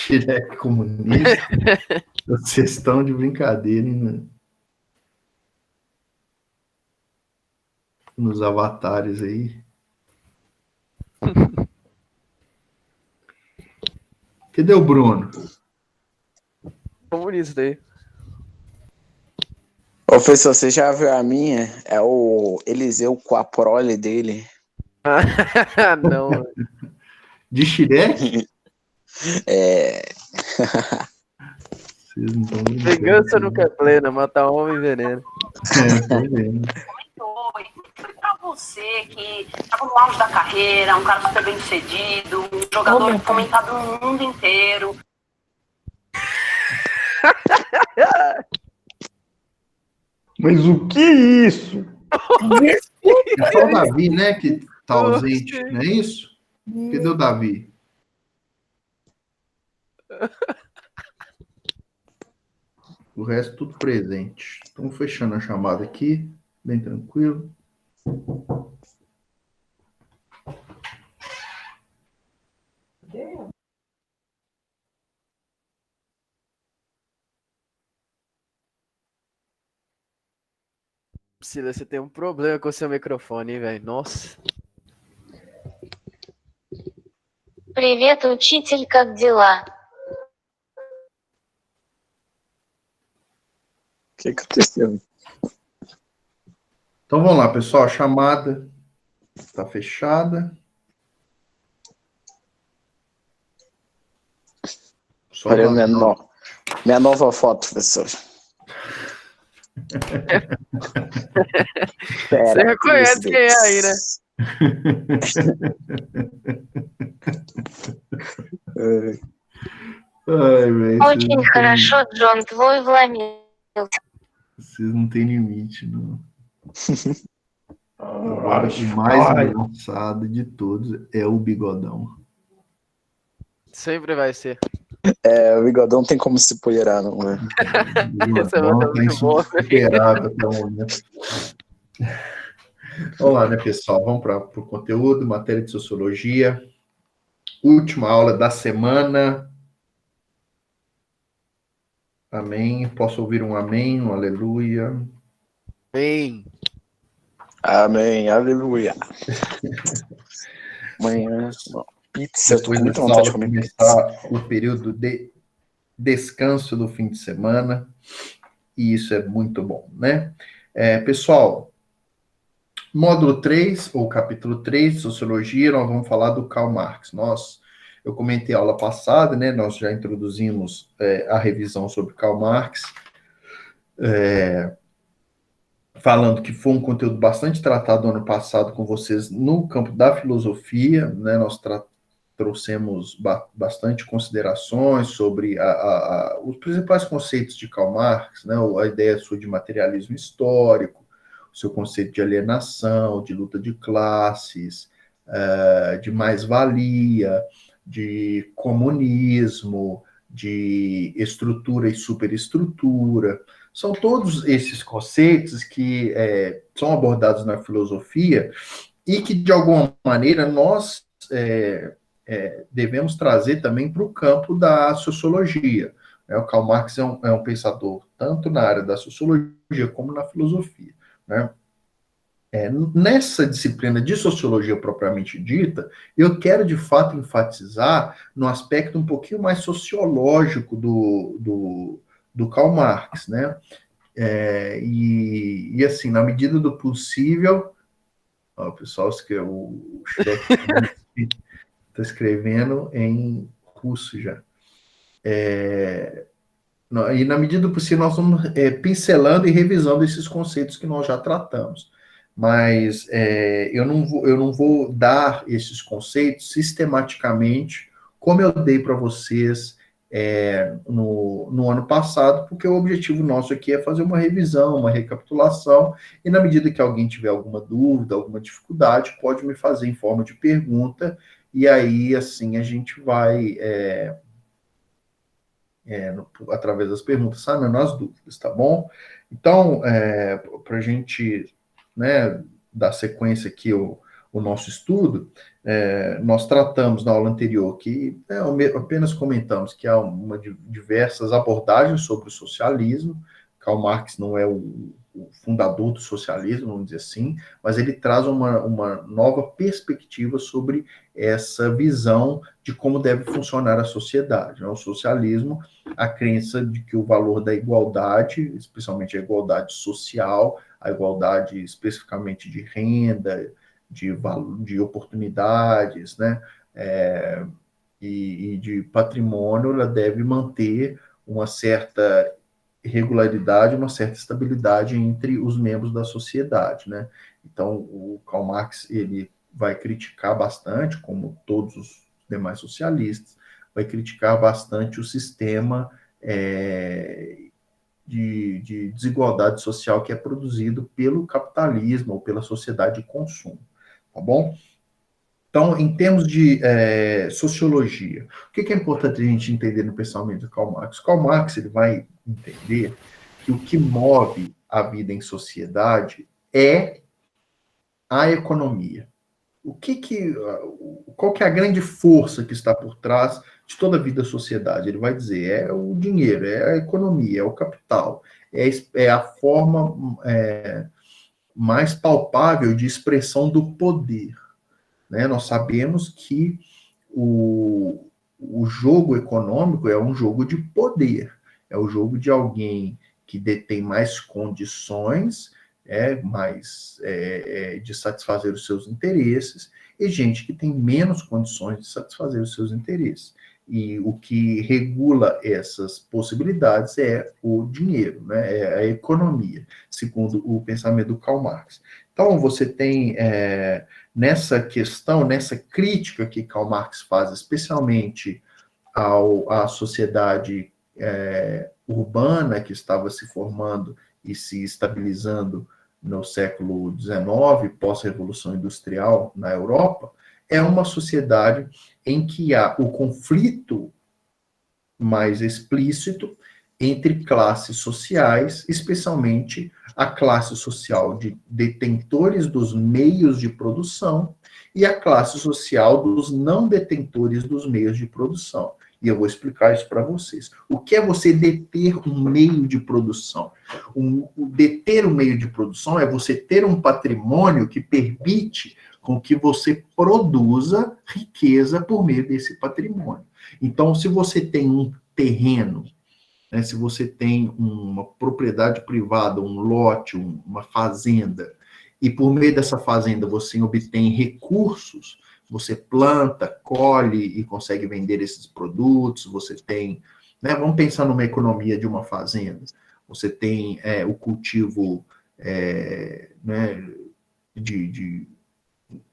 Xereque comunista. Vocês estão de brincadeira, hein, mano? Nos avatares aí. Cadê o Bruno? Comunista aí. Ô, professor, você já viu a minha? É o Eliseu com a prole dele. Não. De Xereque? É. Vocês não estão Vingança nunca é plena, matar homem veneno. tô vendo. Foi pra você que estava no auge da carreira, um cara super bem sucedido, um jogador comentado no mundo inteiro. Mas o que é isso? É só o Davi, né, que tá ausente, não é isso? Cadê o Davi? O resto tudo presente. Estamos fechando a chamada aqui, bem tranquilo. Priscila, você tem um problema com o seu microfone, hein, velho? Nossa. Привет, учитель, как дела? O que aconteceu? Então vamos lá, pessoal. A chamada está fechada. Só Olha uma- minha nova foto, professor. Você reconhece quem é aí, né? Ai, velho, Очень хорошо, Джон, твой вломился. vocês não têm limite, não. Agora, o mais engraçado de todos é o bigodão. Sempre vai ser. É, o bigodão não tem como se poeirar, não, né? O Essa é bigodão tá muito boa, insuperável até o momento. Vamos lá, né, pessoal? Vamos para o conteúdo, matéria de sociologia. Última aula da semana. Amém. Posso ouvir um amém, um aleluia? Bem. Amém, aleluia. Amanhã, pizza, eu tô Depois com muita dessa vontade de aula comer pizza. começar o período de descanso do fim de semana. E isso é muito bom, né? Pessoal, módulo 3, ou capítulo 3 de Sociologia, nós vamos falar do Karl Marx. Eu comentei a aula passada, né? Nós já introduzimos a revisão sobre Karl Marx, falando que foi um conteúdo bastante tratado ano passado com vocês no campo da filosofia, né? Nós trouxemos bastante considerações sobre os principais conceitos de Karl Marx, né? A ideia sua de materialismo histórico, o seu conceito de alienação, de luta de classes, de mais-valia, de comunismo, de estrutura e superestrutura. São todos esses conceitos que são abordados na filosofia e que, de alguma maneira, nós devemos trazer também para o campo da sociologia. O Karl Marx é um pensador tanto na área da sociologia como na filosofia, né? Nessa disciplina de sociologia propriamente dita, eu quero de fato enfatizar no aspecto um pouquinho mais sociológico do Karl Marx, né? E assim, na medida do possível, o pessoal escreveu, o chat está escrevendo em russo já. E na medida do possível, nós vamos pincelando e revisando esses conceitos que nós já tratamos. Mas eu não vou dar esses conceitos sistematicamente, como eu dei para vocês no ano passado, porque o objetivo nosso aqui é fazer uma revisão, uma recapitulação, e na medida que alguém tiver alguma dúvida, alguma dificuldade, pode me fazer em forma de pergunta, e aí, assim, a gente vai, através das perguntas, sanando as dúvidas, tá bom? Então, para a gente, né, dar sequência aqui o nosso estudo, nós tratamos na aula anterior que apenas comentamos que há diversas abordagens sobre o socialismo. Karl Marx não é o fundador do socialismo, vamos dizer assim, mas ele traz uma nova perspectiva sobre essa visão de como deve funcionar a sociedade. O socialismo, a crença de que o valor da igualdade, especialmente a igualdade social, a igualdade especificamente de renda, de oportunidades, né, e de patrimônio, ela deve manter uma certa regularidade, uma certa estabilidade entre os membros da sociedade, né? Então, o Karl Marx, ele vai criticar bastante, como todos os demais socialistas, vai criticar bastante o sistema de desigualdade social que é produzido pelo capitalismo ou pela sociedade de consumo, tá bom? Então, em termos de sociologia, o que é importante a gente entender no pensamento de Karl Marx? Karl Marx, ele vai entender que o que move a vida em sociedade é a economia. Qual que é a grande força que está por trás de toda a vida da sociedade? Ele vai dizer, é o dinheiro, é a economia, é o capital, é a forma mais palpável de expressão do poder. Né? Nós sabemos que o jogo econômico é um jogo de poder, é o jogo de alguém que detém mais condições, de satisfazer os seus interesses, e gente que tem menos condições de satisfazer os seus interesses. E o que regula essas possibilidades é o dinheiro, né? É a economia, segundo o pensamento do Karl Marx. Então, você tem, nessa questão, nessa crítica que Karl Marx faz, especialmente à sociedade urbana que estava se formando e se estabilizando no século XIX, pós-revolução industrial na Europa, é uma sociedade em que há o conflito mais explícito entre classes sociais, especialmente a classe social de detentores dos meios de produção e a classe social dos não detentores dos meios de produção. E eu vou explicar isso para vocês. O que é você deter um meio de produção? Deter um meio de produção é você ter um patrimônio que permite com que você produza riqueza por meio desse patrimônio. Então, se você tem um terreno, né, se você tem uma propriedade privada, um lote, uma fazenda, e por meio dessa fazenda você obtém recursos, você planta, colhe e consegue vender esses produtos, você tem, né, vamos pensar numa economia de uma fazenda, você tem o cultivo né, de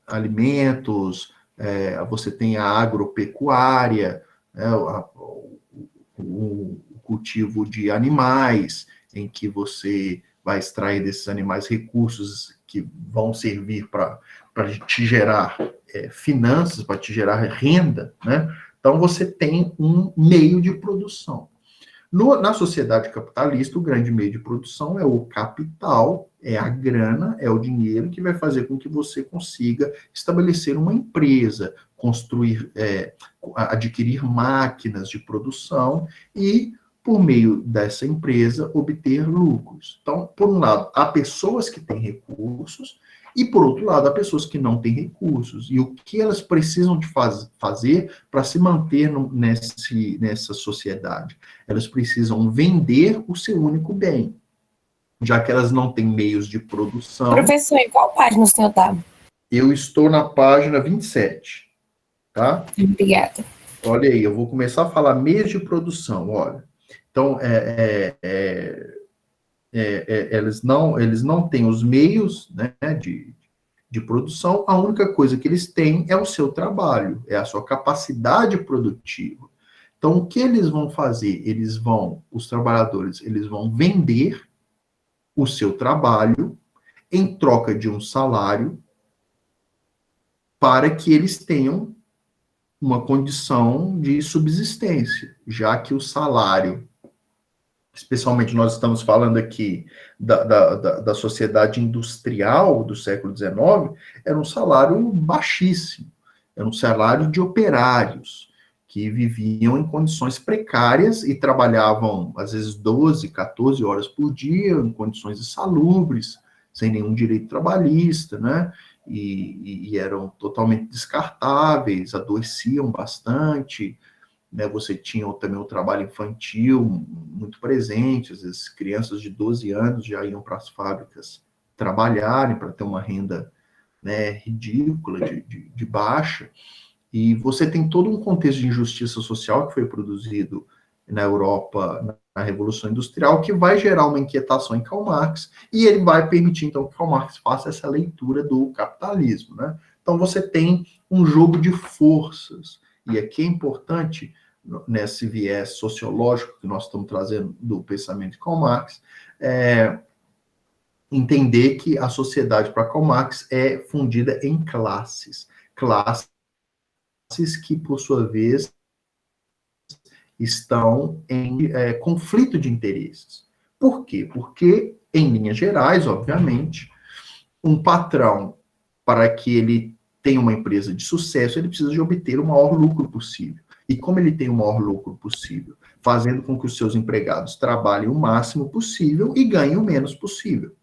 alimentos, você tem a agropecuária, né, o cultivo de animais, em que você vai extrair desses animais recursos que vão servir para te gerar finanças, para te gerar renda, né? Então, você tem um meio de produção. Na sociedade capitalista, o grande meio de produção é o capital, é a grana, é o dinheiro que vai fazer com que você consiga estabelecer uma empresa, construir, adquirir máquinas de produção e, por meio dessa empresa, obter lucros. Então, por um lado, há pessoas que têm recursos e, por outro lado, há pessoas que não têm recursos. E o que elas precisam de fazer para se manter nessa sociedade? Elas precisam vender o seu único bem, já que elas não têm meios de produção. Professor, em qual página o senhor está? Eu estou na página 27, tá? Obrigada. Olha aí, eu vou começar a falar meios de produção, olha. Então, eles não têm os meios, né, de produção, a única coisa que eles têm é o seu trabalho, é a sua capacidade produtiva. Então, o que eles vão fazer? Os trabalhadores, eles vão vender o seu trabalho em troca de um salário para que eles tenham uma condição de subsistência, já que o salário, especialmente nós estamos falando aqui da sociedade industrial do século XIX, era um salário baixíssimo. era um salário de operários, que viviam em condições precárias e trabalhavam, às vezes, 12, 14 horas por dia, em condições insalubres, sem nenhum direito trabalhista, né? E eram totalmente descartáveis, adoeciam bastante, né? Você tinha também o trabalho infantil muito presente, às vezes crianças de 12 anos já iam para as fábricas trabalharem para ter uma renda, né, ridícula, de baixa. E você tem todo um contexto de injustiça social que foi produzido na Europa na Revolução Industrial, que vai gerar uma inquietação em Karl Marx, e ele vai permitir, então, que Karl Marx faça essa leitura do capitalismo, né? Então, você tem um jogo de forças, e aqui é importante, nesse viés sociológico que nós estamos trazendo do pensamento de Karl Marx, entender que a sociedade, para Karl Marx, é fundida em classes. Classes que, por sua vez, estão em conflito de interesses. Por quê? Porque, em linhas gerais, obviamente, um patrão, para que ele tenha uma empresa de sucesso, ele precisa de obter o maior lucro possível. E como ele tem o maior lucro possível? Fazendo com que os seus empregados trabalhem o máximo possível e ganhem o menos possível.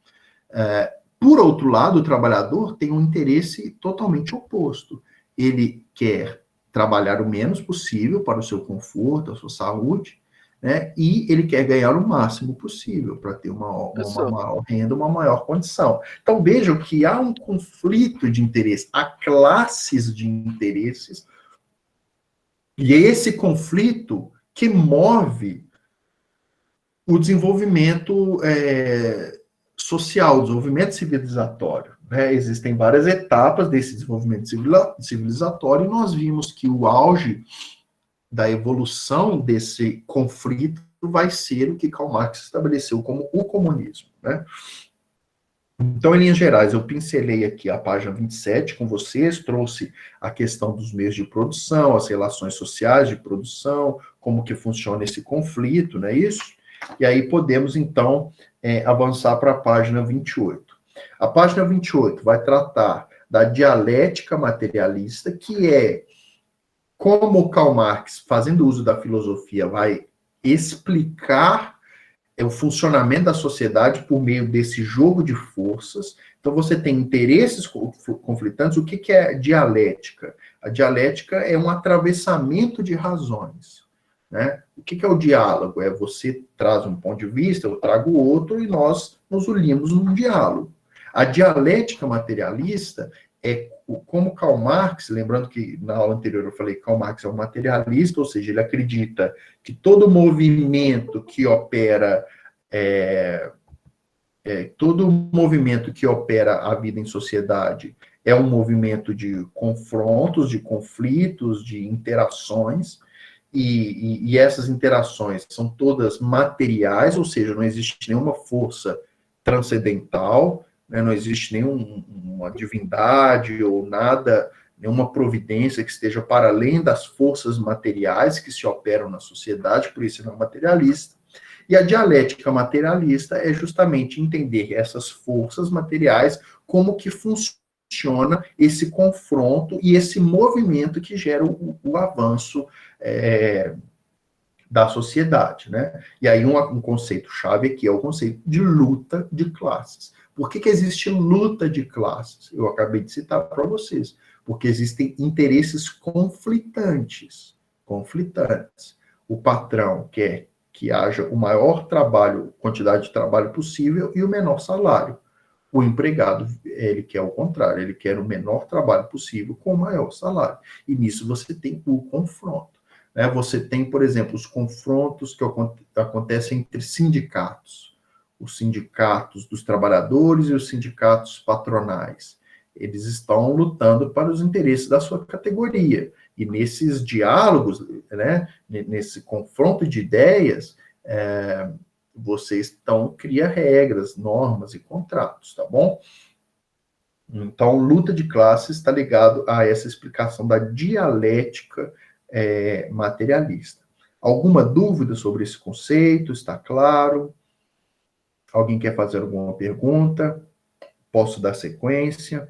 Por outro lado, o trabalhador tem um interesse totalmente oposto. Ele quer trabalhar o menos possível para o seu conforto, a sua saúde, né? E ele quer ganhar o máximo possível para ter uma maior renda, uma maior condição. Então, vejam que há um conflito de interesse, há classes de interesses, e é esse conflito que move o desenvolvimento social, o desenvolvimento civilizatório. Né? Existem várias etapas desse desenvolvimento civilizatório, e nós vimos que o auge da evolução desse conflito vai ser o que Karl Marx estabeleceu como o comunismo. Né? Então, em linhas gerais, eu pincelei aqui a página 27 com vocês, trouxe a questão dos meios de produção, as relações sociais de produção, como que funciona esse conflito, não é isso? E aí podemos, então, avançar para a página 28. A página 28 vai tratar da dialética materialista, que é como Karl Marx, fazendo uso da filosofia, vai explicar o funcionamento da sociedade por meio desse jogo de forças. Então, você tem interesses conflitantes. O que é dialética? A dialética é um atravessamento de razões. Né? O que é o diálogo? É você traz um ponto de vista, eu trago outro, e nós nos unimos num diálogo. A dialética materialista é como Karl Marx, lembrando que na aula anterior eu falei que Karl Marx é um materialista, ou seja, ele acredita que todo movimento que opera a vida em sociedade é um movimento de confrontos, de conflitos, de interações, e essas interações são todas materiais, ou seja, não existe nenhuma força transcendental, né, não existe nenhuma divindade ou nada, nenhuma providência que esteja para além das forças materiais que se operam na sociedade, por isso ele é um materialista. E a dialética materialista é justamente entender essas forças materiais, como que funciona esse confronto e esse movimento que gera o avanço da sociedade, né? E aí um conceito-chave aqui é o conceito de luta de classes. Por que existe luta de classes? Eu acabei de citar para vocês. Porque existem interesses conflitantes. O patrão quer que haja o maior quantidade de trabalho possível e o menor salário. O empregado, ele quer o contrário, ele quer o menor trabalho possível com o maior salário. E nisso você tem o confronto. Né? Você tem, por exemplo, os confrontos que acontecem entre sindicatos. Os sindicatos dos trabalhadores e os sindicatos patronais. Eles estão lutando para os interesses da sua categoria. E nesses diálogos, né, nesse confronto de ideias, vocês cria regras, normas e contratos, tá bom? Então, luta de classes está ligado a essa explicação da dialética materialista. Alguma dúvida sobre esse conceito? Está claro? Alguém quer fazer alguma pergunta? Posso dar sequência?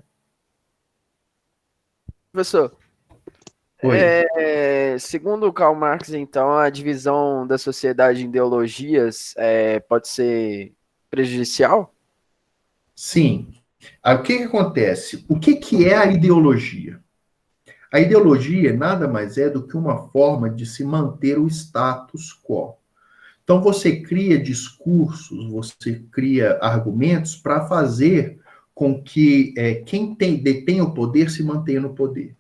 Professor, Oi. Segundo o Karl Marx, então, a divisão da sociedade em ideologias pode ser prejudicial? Sim. Aí, o que acontece? O que é a ideologia? A ideologia nada mais é do que uma forma de se manter o status quo. Então, você cria discursos, você cria argumentos para fazer com que quem detém o poder se mantenha no poder.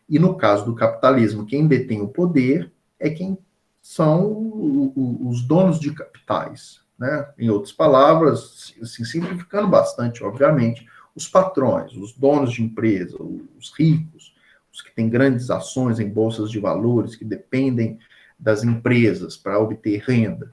E no caso do capitalismo, quem detém o poder é quem são os donos de capitais. Né? Em outras palavras, assim, simplificando bastante, obviamente, os patrões, os donos de empresa, os ricos, os que têm grandes ações em bolsas de valores, que dependem das empresas para obter renda.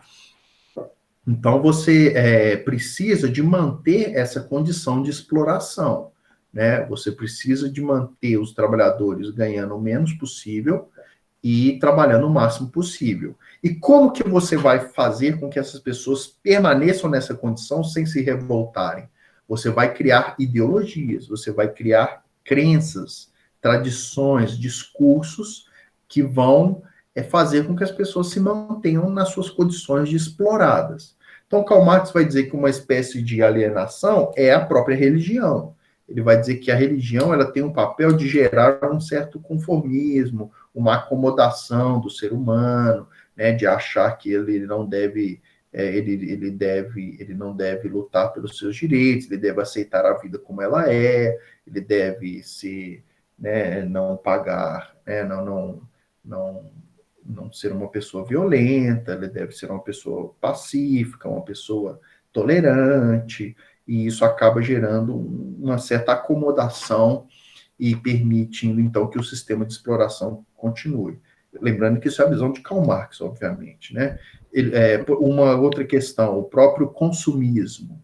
Então, você precisa de manter essa condição de exploração. Né? Você precisa de manter os trabalhadores ganhando o menos possível e trabalhando o máximo possível. E como que você vai fazer com que essas pessoas permaneçam nessa condição sem se revoltarem? Você vai criar ideologias, você vai criar crenças, tradições, discursos que vão fazer com que as pessoas se mantenham nas suas condições de exploradas. Então, Karl Marx vai dizer que uma espécie de alienação é a própria religião. Ele vai dizer que a religião ela tem um papel de gerar um certo conformismo, uma acomodação do ser humano, né, de achar que ele não deve, ele não deve lutar pelos seus direitos, ele deve aceitar a vida como ela é, ele deve se, né, não pagar, né, não ser uma pessoa violenta, ele deve ser uma pessoa pacífica, uma pessoa tolerante, e isso acaba gerando uma certa acomodação e permitindo, então, que o sistema de exploração continue. Lembrando que isso é a visão de Karl Marx, obviamente, né? Uma outra questão, o próprio consumismo.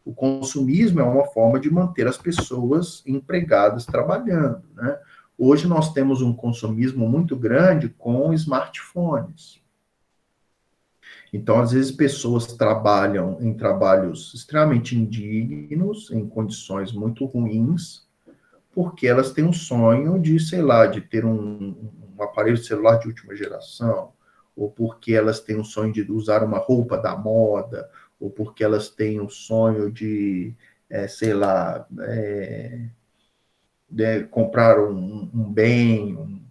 O consumismo é uma forma de manter as pessoas empregadas trabalhando, né? Hoje nós temos um consumismo muito grande com smartphones. Então, às vezes, pessoas trabalham em trabalhos extremamente indignos, em condições muito ruins, porque elas têm um sonho de, sei lá, de ter um aparelho celular de última geração, ou porque elas têm um sonho de usar uma roupa da moda, ou porque elas têm um sonho de, sei lá, comprar um bem.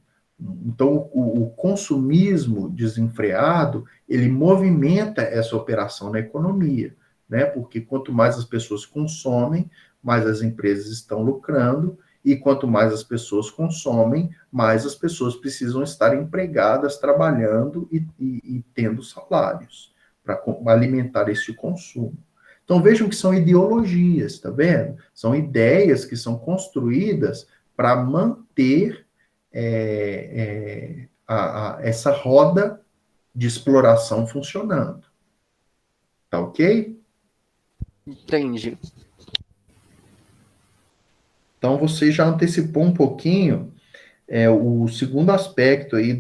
Então, o consumismo desenfreado, ele movimenta essa operação na economia, né? Porque quanto mais as pessoas consomem, mais as empresas estão lucrando, e quanto mais as pessoas consomem, mais as pessoas precisam estar empregadas, trabalhando e tendo salários para alimentar este consumo. Então vejam que são ideologias, tá vendo? São ideias que são construídas para manter essa roda de exploração funcionando. Tá ok? Entendi. Então você já antecipou um pouquinho o segundo aspecto aí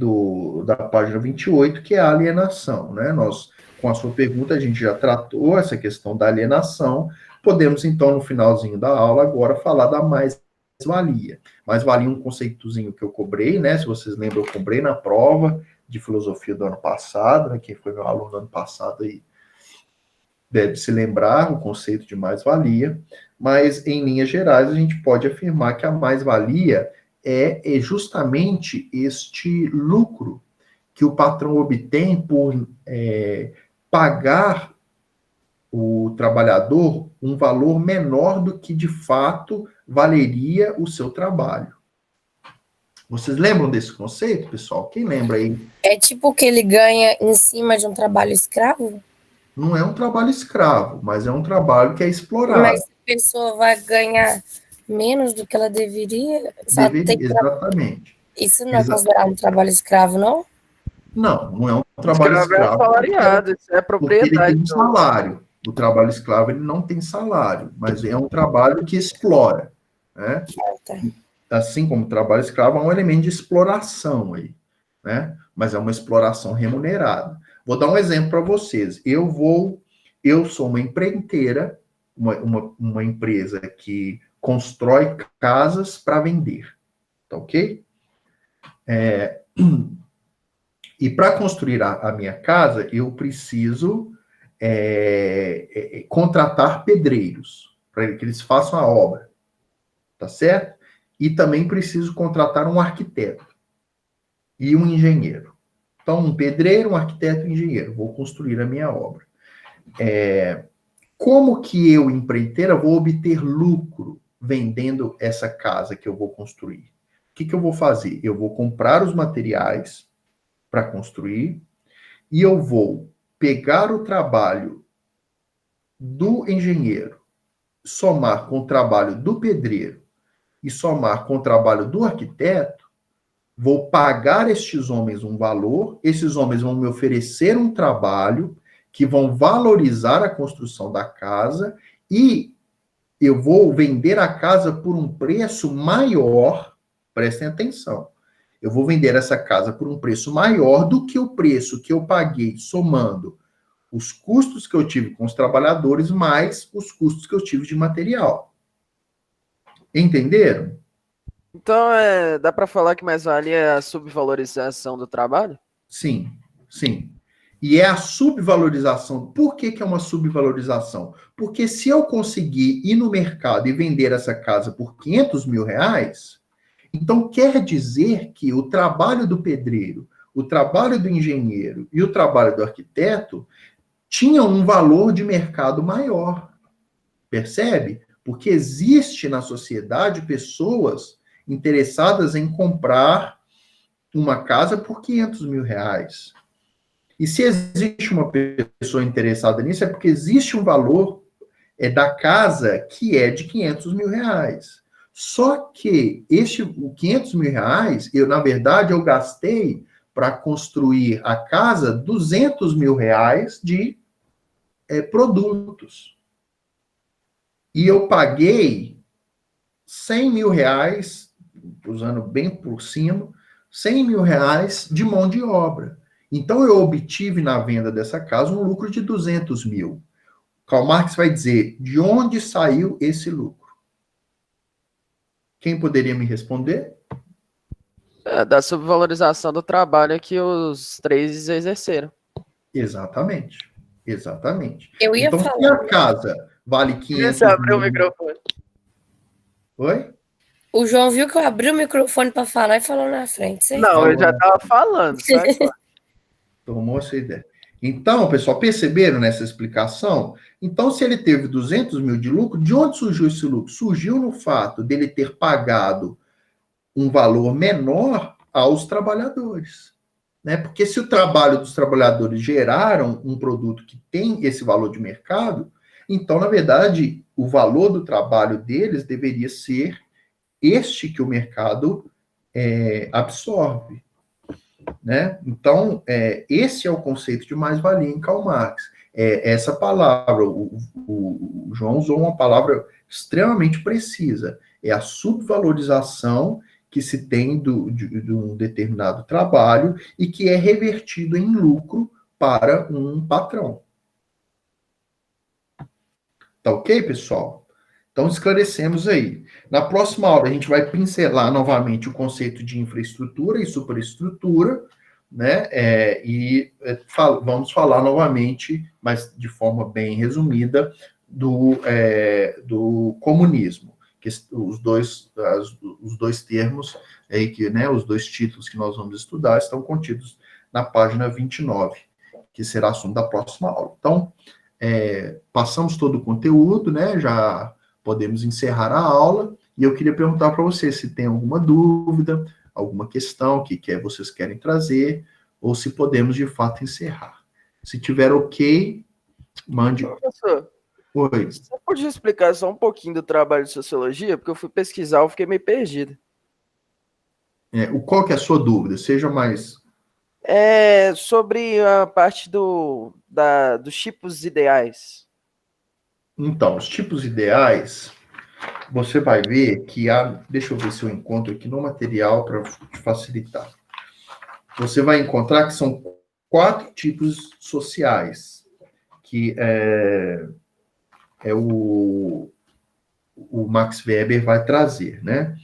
da página 28, que é a alienação, né? Nós, com a sua pergunta, a gente já tratou essa questão da alienação. Podemos, então, no finalzinho da aula, agora falar da mais-valia. Mais-valia é um conceitozinho que eu cobrei, né? Se vocês lembram, eu cobrei na prova de filosofia do ano passado, né? Quem foi meu aluno do ano passado aí deve se lembrar o conceito de mais-valia, mas, em linhas gerais, a gente pode afirmar que a mais-valia é justamente este lucro que o patrão obtém por pagar o trabalhador um valor menor do que, de fato, valeria o seu trabalho. Vocês lembram desse conceito, pessoal? Quem lembra aí? É tipo que ele ganha em cima de um trabalho escravo? Não é um trabalho escravo, mas é um trabalho que é explorado. Mas a pessoa vai ganhar menos do que ela deveria? Exatamente. Isso não é considerado um trabalho escravo, não? Não é um trabalho Escravo é escravo. assalariado, isso é Porque ele propriedade. tem um salário. O trabalho escravo ele não tem salário, mas é um trabalho que explora. Né? Assim como o trabalho escravo é um elemento de exploração aí, né? Mas é uma exploração remunerada. Vou dar um exemplo para vocês. Eu sou uma empreiteira, uma empresa que constrói casas para vender, tá ok? E para construir a minha casa, eu preciso contratar pedreiros, para que eles façam a obra, tá certo? E também preciso contratar um arquiteto e um engenheiro. Então, um pedreiro, um arquiteto e um engenheiro. Vou construir a minha obra. Como que eu, empreiteira, vou obter lucro vendendo essa casa que eu vou construir? O que eu vou fazer? Eu vou comprar os materiais para construir e eu vou pegar o trabalho do engenheiro, somar com o trabalho do pedreiro e somar com o trabalho do arquiteto, vou pagar estes homens um valor, esses homens vão me oferecer um trabalho que vão valorizar a construção da casa e eu vou vender a casa por um preço maior, prestem atenção, eu vou vender essa casa por um preço maior do que o preço que eu paguei somando os custos que eu tive com os trabalhadores mais os custos que eu tive de material. Entenderam? Então, dá para falar que mais vale a subvalorização do trabalho? Sim, sim. E é a subvalorização. Por que é uma subvalorização? Porque se eu conseguir ir no mercado e vender essa casa por 500 mil reais, então quer dizer que o trabalho do pedreiro, o trabalho do engenheiro e o trabalho do arquiteto tinham um valor de mercado maior. Percebe? Porque existe na sociedade pessoas interessadas em comprar uma casa por 500 mil reais. E se existe uma pessoa interessada nisso, é porque existe um valor da casa que é de 500 mil reais. Só que o 500 mil reais, na verdade, eu gastei para construir a casa 200 mil reais de produtos. E eu paguei 100 mil reais, usando bem por cima, 100 mil reais de mão de obra. Então, eu obtive na venda dessa casa um lucro de 200 mil. Karl Marx vai dizer, de onde saiu esse lucro? Quem poderia me responder? Da subvalorização do trabalho que os três exerceram. Exatamente. Exatamente. Eu ia então, falar. se a casa vale 500 Você abriu o mil... microfone. Oi? O João viu que eu abri o microfone para falar e falou na frente. Certeza. Não, eu já estava falando. Sabe? Tomou essa ideia. Então, pessoal, perceberam nessa explicação? Então, se ele teve 200 mil de lucro, de onde surgiu esse lucro? Surgiu no fato dele ter pagado um valor menor aos trabalhadores. Né? Porque se o trabalho dos trabalhadores geraram um produto que tem esse valor de mercado, então, na verdade, o valor do trabalho deles deveria ser este que o mercado absorve. Né? Então, esse é o conceito de mais-valia em Karl Marx. Essa palavra, o João usou uma palavra extremamente precisa, é a subvalorização que se tem de um determinado trabalho e que é revertido em lucro para um patrão. Tá ok, pessoal? Então, esclarecemos aí. Na próxima aula, a gente vai pincelar novamente o conceito de infraestrutura e superestrutura, né? Vamos falar novamente, mas de forma bem resumida, do comunismo. Que os dois termos, aí né, os dois títulos que nós vamos estudar estão contidos na página 29, que será assunto da próxima aula. Então, passamos todo o conteúdo, né? Já podemos encerrar a aula, e eu queria perguntar para vocês se tem alguma dúvida, alguma questão que vocês querem trazer, ou se podemos, de fato, encerrar. Se tiver ok, mande... Professor, oi. você podia explicar só um pouquinho do trabalho de sociologia? Porque eu fui pesquisar, eu fiquei meio perdido. Qual que é a sua dúvida? Seja mais... Sobre a parte dos tipos ideais. Então, os tipos ideais, você vai ver que há... Deixa eu ver se eu encontro aqui no material para facilitar. Você vai encontrar que são 4 tipos sociais, que o Max Weber vai trazer, né?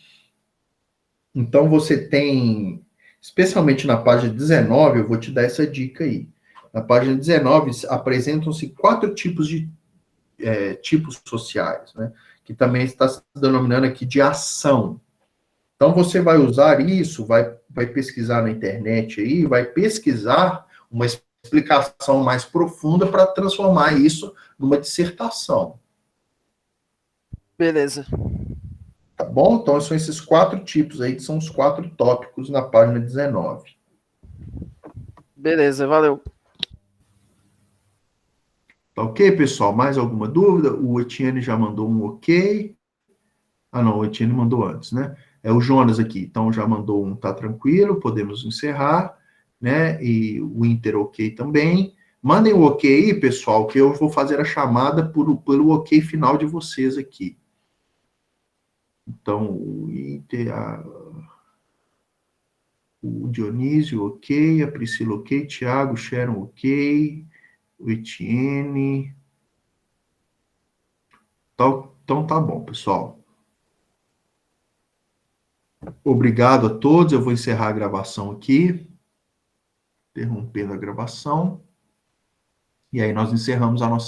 Então, você tem especialmente na página 19, eu vou te dar essa dica aí. Na página 19, apresentam-se 4 tipos de tipos sociais, né? Que também está se denominando aqui de ação. Então, você vai usar isso, vai pesquisar na internet aí, vai pesquisar uma explicação mais profunda para transformar isso numa dissertação. Beleza. Tá bom? Então, são esses 4 tipos aí, que são os 4 tópicos na página 19. Beleza, valeu. Tá ok, pessoal? Mais alguma dúvida? O Etienne já mandou um ok. Ah, não, o Etienne mandou antes, né? É o Jonas aqui, então já mandou um tá tranquilo, podemos encerrar, né? E o Inter ok também. Mandem o ok aí, pessoal, que eu vou fazer a chamada pelo ok final de vocês aqui. Então, o Inter, o Dionísio ok, a Priscila ok, Thiago, Sharon ok, o Etienne. Então tá bom, pessoal. Obrigado a todos. Eu vou encerrar a gravação aqui. Interrompendo a gravação. E aí nós encerramos a nossa